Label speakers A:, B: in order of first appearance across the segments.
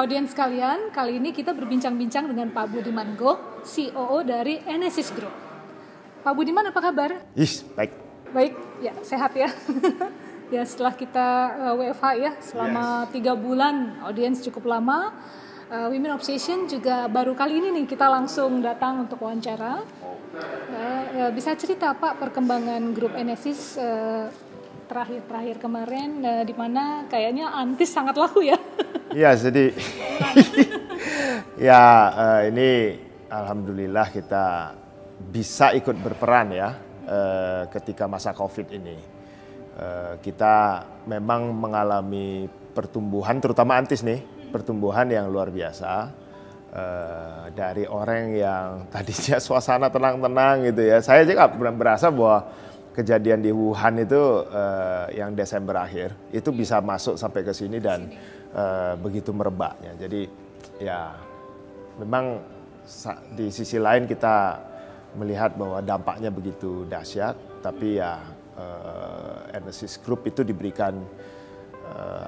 A: audiens sekalian, kali ini kita berbincang-bincang dengan Pak Budiman Goh, COO dari Enesis Group. Pak Budiman, apa kabar?
B: Baik.
A: Baik, ya sehat ya. Ya setelah kita WFH ya selama 3 bulan, audiens cukup lama. Women Obsession juga baru kali ini nih kita langsung datang untuk wawancara. Bisa cerita Pak perkembangan grup Enesis terakhir kemarin, di mana kayaknya Antis sangat laku ya?
B: Iya, jadi ini alhamdulillah kita bisa ikut berperan ya ketika masa COVID ini. Kita memang mengalami pertumbuhan, terutama Antis nih, pertumbuhan yang luar biasa. Dari orang yang tadinya suasana tenang-tenang gitu ya. Saya juga berasa bahwa kejadian di Wuhan itu yang Desember akhir itu bisa masuk sampai ke sini dan begitu merebaknya. Jadi ya memang di sisi lain kita melihat bahwa dampaknya begitu dahsyat, tapi ya Enesis Group itu diberikan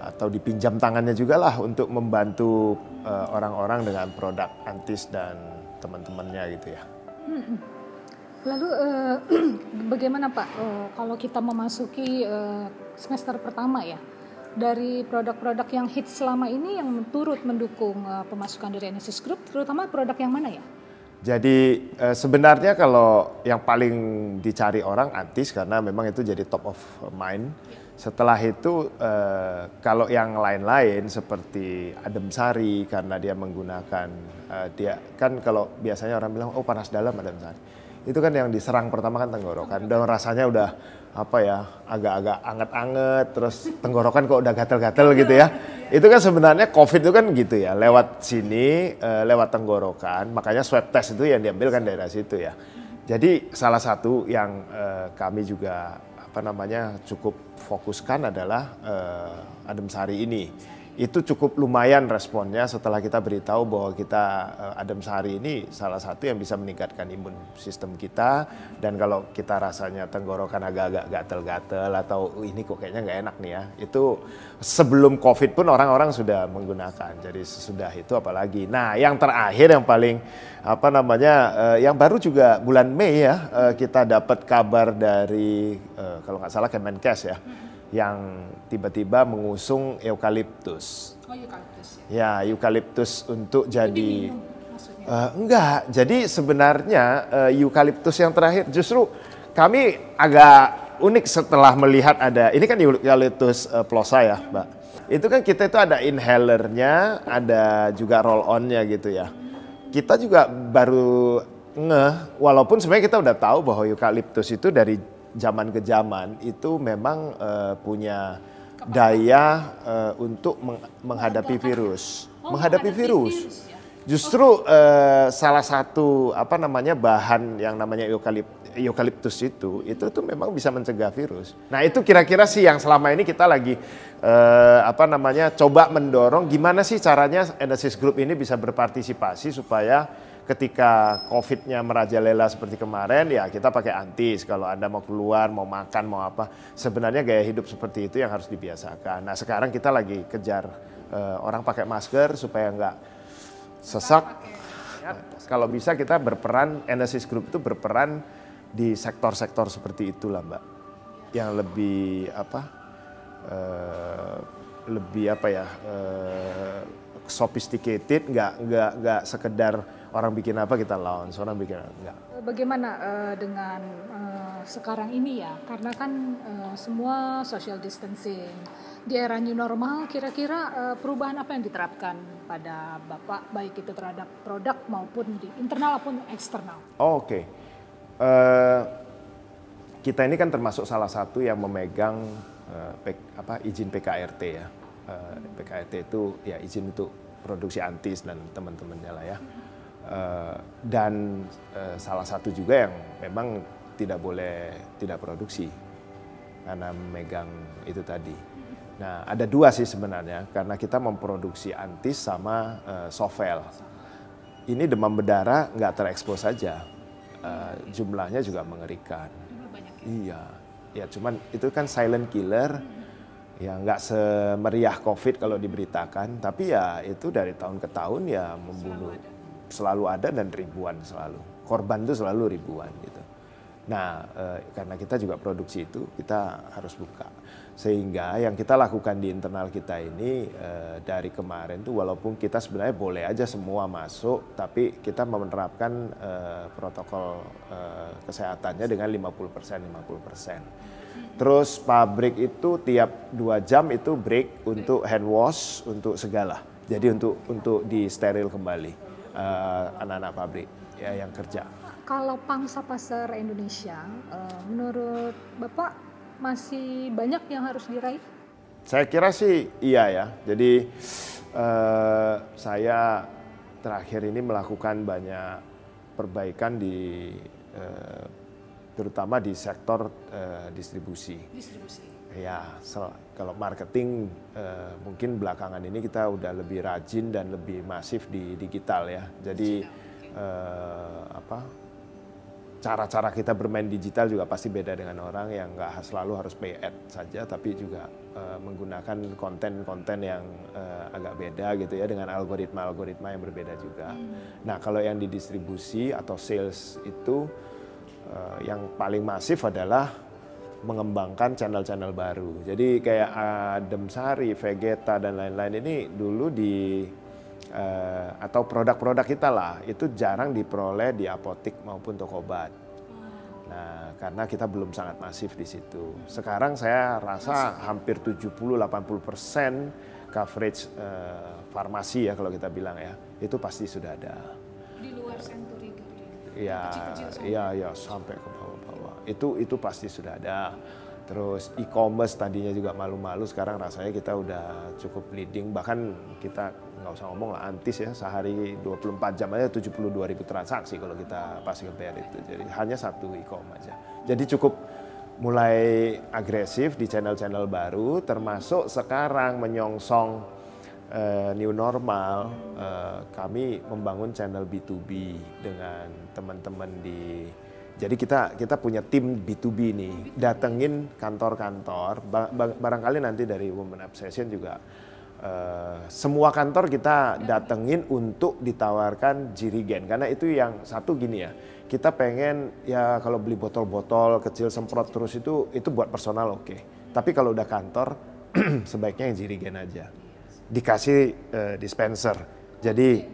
B: atau dipinjam tangannya juga lah untuk membantu orang-orang dengan produk Antis dan teman-temannya gitu ya.
A: Lalu bagaimana Pak kalau kita memasuki semester pertama ya, dari produk-produk yang hits selama ini yang turut mendukung pemasukan dari Enesis Group, terutama produk yang mana ya?
B: Jadi sebenarnya kalau yang paling dicari orang Antis karena memang itu jadi top of mind. Setelah itu kalau yang lain-lain seperti Adem Sari karena dia menggunakan dia kan kalau biasanya orang bilang oh panas dalam Adem Sari. Itu kan yang diserang pertama kan tenggorokan. Dan rasanya udah apa ya, agak-agak anget-anget, terus tenggorokan kok udah gatel-gatel gitu ya. Itu kan sebenarnya COVID itu kan gitu ya, lewat sini, lewat tenggorokan, makanya swab test itu yang diambil kan daerah situ ya. Jadi salah satu yang kami juga cukup fokuskan adalah Adem Sari ini. Itu cukup lumayan responnya setelah kita beritahu bahwa kita Adem Sari ini salah satu yang bisa meningkatkan imun sistem kita, dan kalau kita rasanya tenggorokan agak-agak gatel-gatel atau ini kok kayaknya nggak enak nih ya, itu sebelum COVID pun orang-orang sudah menggunakan. Jadi sesudah itu apalagi. Nah yang terakhir yang paling yang baru juga bulan Mei ya, kita dapat kabar dari kalau nggak salah Kemenkes ya, yang tiba-tiba mengusung eukaliptus.
A: Oh, eukaliptus
B: ya. Ya, eukaliptus untuk jadi
A: enggak.
B: Jadi sebenarnya eukaliptus yang terakhir justru kami agak unik setelah melihat ada ini kan eukaliptus plosa ya, Mbak. Itu kan kita itu ada inhalernya, ada juga roll onnya gitu ya. Kita juga baru walaupun sebenarnya kita udah tahu bahwa eukaliptus itu dari zaman ke zaman itu memang punya daya untuk menghadapi virus. Menghadapi virus.
A: Ya?
B: Justru salah satu bahan yang namanya eukaliptus itu tuh memang bisa mencegah virus. Nah itu kira-kira sih yang selama ini kita lagi coba mendorong gimana sih caranya Enesis Group ini bisa berpartisipasi supaya ketika COVID-nya merajalela seperti kemarin, ya kita pakai Antis. Kalau Anda mau keluar, mau makan, mau apa. Sebenarnya gaya hidup seperti itu yang harus dibiasakan. Nah sekarang kita lagi kejar orang pakai masker supaya nggak sesak. Kalau bisa kita berperan, Enesis Group itu berperan di sektor-sektor seperti itulah Mbak. Yang lebih sophisticated, nggak sekedar orang bikin apa kita launch, orang bikin enggak.
A: Bagaimana dengan sekarang ini ya, karena kan semua social distancing di era new normal, kira-kira perubahan apa yang diterapkan pada Bapak baik itu terhadap produk maupun di internal maupun eksternal?
B: Oke. Kita ini kan termasuk salah satu yang memegang izin PKRT ya. PKRT itu ya izin untuk produksi Antis dan teman-temannya lah ya. Dan salah satu juga yang memang tidak boleh tidak produksi karena memegang itu tadi. Nah ada dua sih sebenarnya, karena kita memproduksi Antis sama Sovel. Ini demam berdarah nggak terekspos saja, jumlahnya juga mengerikan. Iya, ya cuman itu kan silent killer. Ya nggak semeriah COVID kalau diberitakan, tapi ya itu dari tahun ke tahun ya membunuh. Selalu ada dan ribuan selalu. Korban itu selalu ribuan gitu. Nah, karena kita juga produksi itu, kita harus buka. Sehingga yang kita lakukan di internal kita ini dari kemarin tuh walaupun kita sebenarnya boleh aja semua masuk, tapi kita menerapkan protokol kesehatannya dengan 50%. Terus pabrik itu tiap 2 jam itu break untuk hand wash, untuk segala. Jadi untuk di steril kembali anak-anak pabrik ya yang kerja.
A: Kalau pangsa pasar Indonesia, menurut Bapak masih banyak yang harus diraih?
B: Saya kira sih iya ya. Jadi saya terakhir ini melakukan banyak perbaikan di terutama di sektor distribusi. Ya, kalau marketing mungkin belakangan ini kita udah lebih rajin dan lebih masif di digital ya. Jadi cara-cara kita bermain digital juga pasti beda dengan orang yang nggak selalu harus pay ad saja, tapi juga menggunakan konten-konten yang agak beda gitu ya, dengan algoritma-algoritma yang berbeda juga. Nah, kalau yang di distribusi atau sales itu yang paling masif adalah mengembangkan channel-channel baru. Jadi kayak Adem Sari, Vegeta dan lain-lain ini dulu atau produk-produk kita lah itu jarang diperoleh di apotik maupun toko obat. Nah, karena kita belum sangat masif di situ. Sekarang saya rasa hampir 70-80% coverage farmasi ya kalau kita bilang ya, itu pasti sudah ada.
A: Di luar Century Garden.
B: Ya sampai ke bawah-bawah. Itu pasti sudah ada. Terus e-commerce tadinya juga malu-malu, sekarang rasanya kita udah cukup leading. Bahkan kita nggak usah ngomong lah, Antis ya, sehari 24 jam aja 72.000 transaksi kalau kita pasti compare itu. Jadi hanya satu e-commerce aja. Jadi cukup mulai agresif di channel-channel baru, termasuk sekarang menyongsong new normal, kami membangun channel B2B dengan teman-teman di. Jadi kita punya tim B2B nih, datengin kantor-kantor, barangkali nanti dari Women Obsession juga, semua kantor kita datengin untuk ditawarkan Jirigen. Karena itu yang satu gini ya, kita pengen ya kalau beli botol-botol kecil semprot terus itu buat personal oke. Tapi kalau udah kantor, sebaiknya yang Jirigen aja. Dikasih dispenser, jadi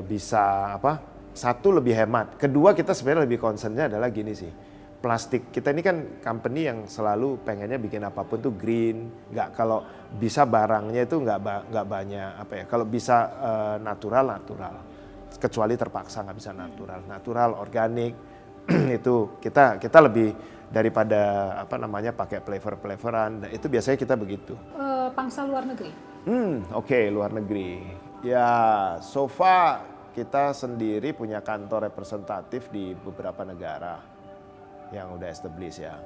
B: bisa satu lebih hemat, kedua kita sebenarnya lebih concernnya adalah gini sih, plastik kita ini kan company yang selalu pengennya bikin apapun tuh green, nggak kalau bisa barangnya itu nggak banyak kalau bisa natural, kecuali terpaksa nggak bisa natural organik itu kita lebih daripada pakai flavor-flavoran, itu biasanya kita begitu.
A: Pangsa luar negeri?
B: Oke, luar negeri. Ya, so far kita sendiri punya kantor representatif di beberapa negara yang udah established ya.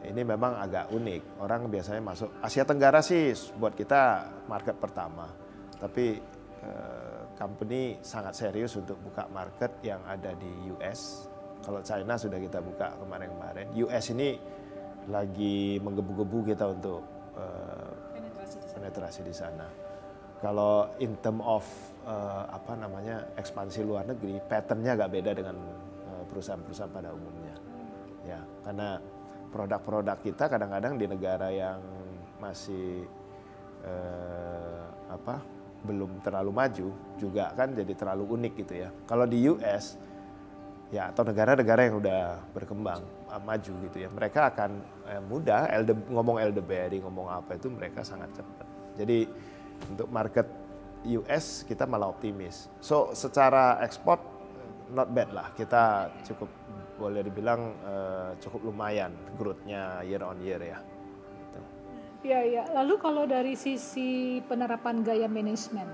B: Ini memang agak unik. Orang biasanya masuk Asia Tenggara sih buat kita market pertama. Tapi company sangat serius untuk buka market yang ada di US. Kalau China sudah kita buka kemarin-kemarin. US ini lagi menggebu-gebu kita untuk penetrasi di sana. Kalau in term of ekspansi luar negeri, patternnya agak beda dengan perusahaan-perusahaan pada umumnya. Ya, karena produk-produk kita kadang-kadang di negara yang masih belum terlalu maju juga kan jadi terlalu unik gitu ya. Kalau di US ya atau negara-negara yang udah berkembang maju gitu ya, mereka akan mudah ngomong elderberry, ngomong apa itu mereka sangat cepat. Jadi untuk market US kita malah optimis. So secara ekspor not bad lah, kita cukup boleh dibilang cukup lumayan growth-nya year on year ya. Gitu.
A: Ya. Lalu kalau dari sisi penerapan gaya manajemen,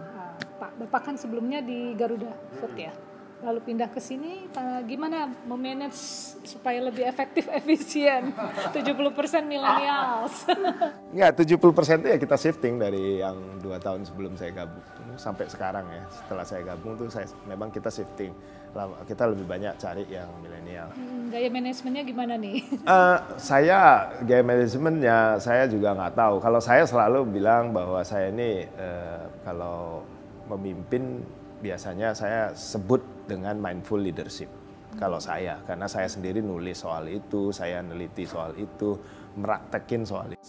A: Pak, Bapak kan sebelumnya di Garuda Food ya. lalu pindah ke sini, gimana memanage supaya lebih efektif, efisien? 70% millennials.
B: Enggak, 70% itu ya kita shifting dari yang 2 tahun sebelum saya gabung sampai sekarang ya. Setelah saya gabung tuh memang kita shifting. Kita lebih banyak cari yang milenial.
A: Gaya manajemennya gimana nih?
B: Gaya manajemennya saya juga nggak tahu. Kalau saya selalu bilang bahwa saya ini kalau memimpin biasanya saya sebut dengan mindful leadership. Kalau saya, karena saya sendiri nulis soal itu, saya neliti soal itu, meraktekin soal itu.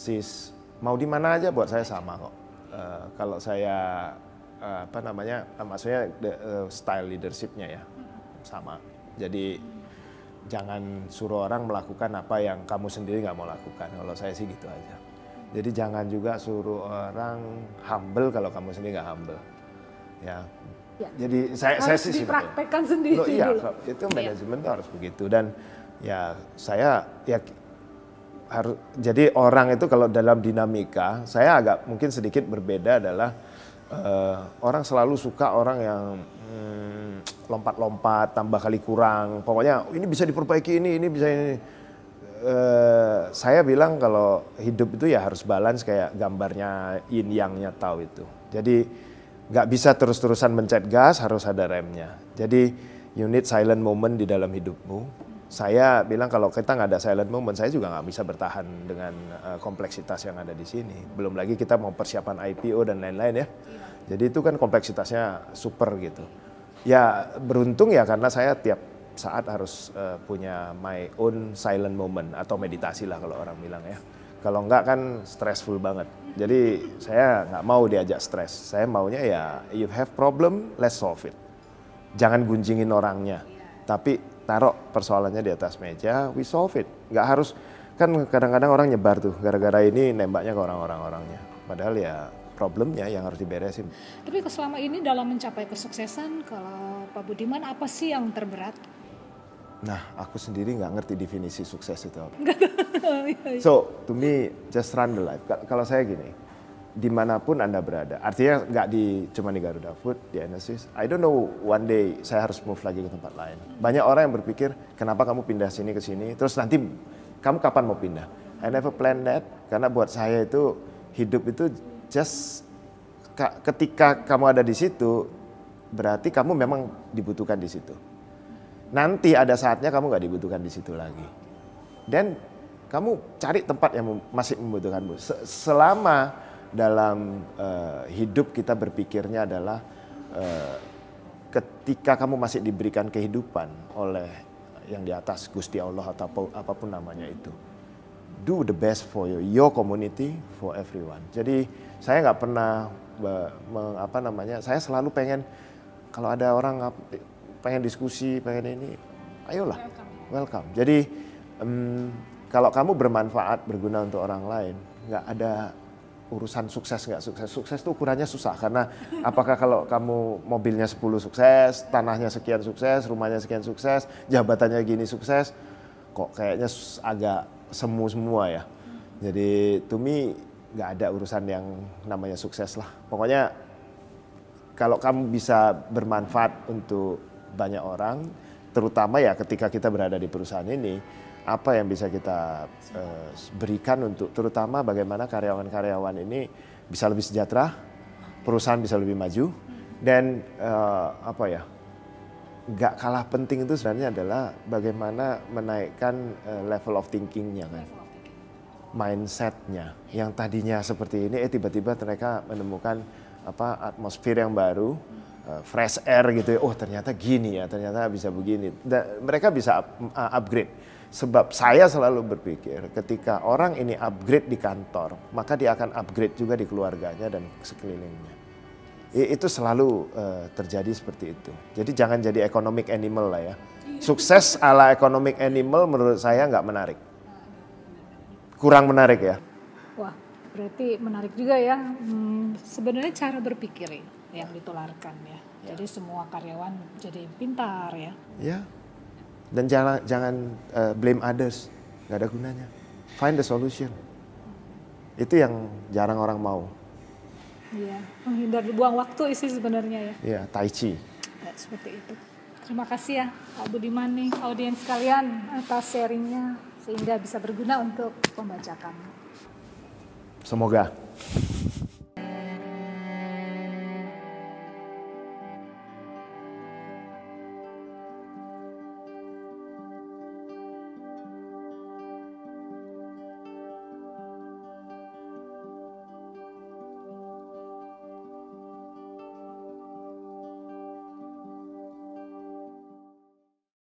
B: Mau di mana aja buat saya sama kok. Kalau saya maksudnya style leadershipnya ya sama. Jadi jangan suruh orang melakukan apa yang kamu sendiri nggak mau lakukan. Kalau saya sih gitu aja. Jadi jangan juga suruh orang humble kalau kamu sendiri nggak humble. Ya. Jadi saya sih
A: dipraktekkan sendiri dulu.
B: Iya, itu manajemen tuh harus begitu. Dan ya saya ya harus, jadi orang itu kalau dalam dinamika saya agak mungkin sedikit berbeda adalah orang selalu suka orang yang lompat-lompat, tambah kali kurang. Pokoknya ini bisa diperbaiki, ini bisa ini. Saya bilang kalau hidup itu ya harus balance kayak gambarnya yin yang-nya tahu itu. Jadi nggak bisa terus-terusan mencet gas, harus ada remnya. Jadi you need silent moment di dalam hidupmu. Saya bilang kalau kita nggak ada silent moment, saya juga nggak bisa bertahan dengan kompleksitas yang ada di sini. Belum lagi kita mau persiapan IPO dan lain-lain ya. Jadi itu kan kompleksitasnya super gitu. Ya beruntung ya karena saya tiap saat harus punya my own silent moment atau meditasi lah kalau orang bilang ya. Kalau enggak kan stressful banget. Jadi saya nggak mau diajak stres. Saya maunya ya you have problem, let's solve it. Jangan gunjingin orangnya. Tapi taruh persoalannya di atas meja, we solve it. Nggak harus, kan kadang-kadang orang nyebar tuh. Gara-gara ini nembaknya ke orang-orangnya. Padahal ya problemnya yang harus diberesin.
A: Tapi selama ini dalam mencapai kesuksesan, kalau Pak Budiman apa sih yang terberat?
B: Nah, aku sendiri nggak ngerti definisi sukses itu apa. So, to me, just run the life. Kalau saya gini, dimanapun Anda berada, artinya nggak cuma di Garuda Food, di Enesis. I don't know, one day saya harus move lagi ke tempat lain. Banyak orang yang berpikir, kenapa kamu pindah sini ke sini, terus nanti kamu kapan mau pindah? I never plan that, karena buat saya itu, hidup itu just, ketika kamu ada di situ, berarti kamu memang dibutuhkan di situ. Nanti ada saatnya kamu nggak dibutuhkan di situ lagi. Dan kamu cari tempat yang masih membutuhkanmu. Selama dalam hidup kita berpikirnya adalah ketika kamu masih diberikan kehidupan oleh yang di atas Gusti Allah atau apapun namanya itu. Do the best for your community, for everyone. Jadi saya nggak pernah saya selalu pengen kalau ada orang pengen diskusi, pengen ini, ayolah, welcome. Jadi kalau kamu bermanfaat, berguna untuk orang lain, nggak ada urusan sukses nggak sukses. Sukses itu ukurannya susah karena apakah kalau kamu mobilnya 10 sukses, tanahnya sekian sukses, rumahnya sekian sukses, jabatannya gini sukses, kok kayaknya agak semu semua ya. Jadi to me nggak ada urusan yang namanya sukses lah. Pokoknya kalau kamu bisa bermanfaat untuk banyak orang, terutama ya ketika kita berada di perusahaan ini, apa yang bisa kita berikan untuk terutama bagaimana karyawan-karyawan ini bisa lebih sejahtera, perusahaan bisa lebih maju, dan nggak kalah penting itu sebenarnya adalah bagaimana menaikkan level of thinking-nya kan, mindset-nya yang tadinya seperti ini, tiba-tiba mereka menemukan atmosfer yang baru. Fresh air gitu ya, oh ternyata gini ya, ternyata bisa begini. Dan mereka bisa upgrade. Sebab saya selalu berpikir ketika orang ini upgrade di kantor, maka dia akan upgrade juga di keluarganya dan sekelilingnya. Itu selalu terjadi seperti itu. Jadi jangan jadi economic animal lah ya. Sukses ala economic animal menurut saya nggak menarik. Kurang menarik ya.
A: Wah, berarti menarik juga ya. Sebenarnya cara berpikir yang ditularkan ya. Jadi semua karyawan jadi pintar ya.
B: Ya. Dan jangan blame others, nggak ada gunanya. Find the solution. Itu yang jarang orang mau.
A: Iya, menghindar buang waktu sih sebenarnya ya.
B: Iya, tai chi.
A: Ya, seperti itu. Terima kasih ya Pak Budiman nih, audiens sekalian atas sharingnya sehingga bisa berguna untuk pembaca kami.
B: Semoga.